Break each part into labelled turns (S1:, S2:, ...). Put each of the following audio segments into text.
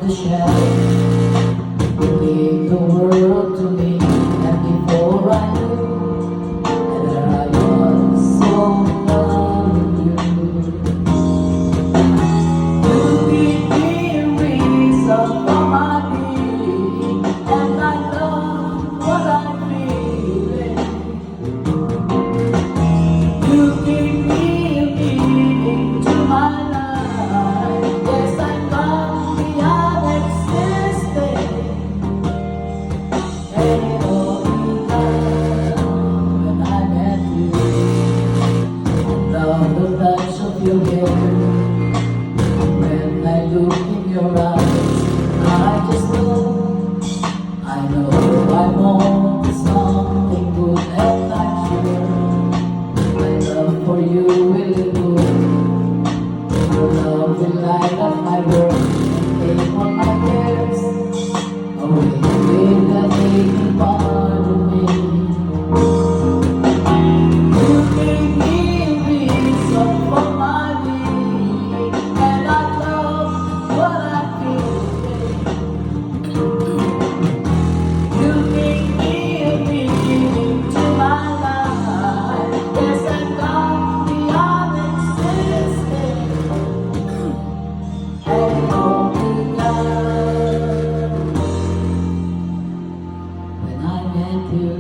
S1: the shadow. You gave the world to me, and before I knew that I was so in love with you. You gave me a reason for my being, and I love what I'm feeling. You gave me a meaning to my life. Yes, I love beyond existing. And all you love when I met you. Love the touch of your hair. When I look in your eyes, I just I know I'm on to something good and not sure. My love for you will do. Your love will light up my world and take all my cares away with the aching part of me. You gave me a reason for my being, and I love what I feel. You gave me a meaning to my life. Yes, I'm gone beyond existing. And only love when I met you.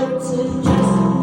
S1: words, it just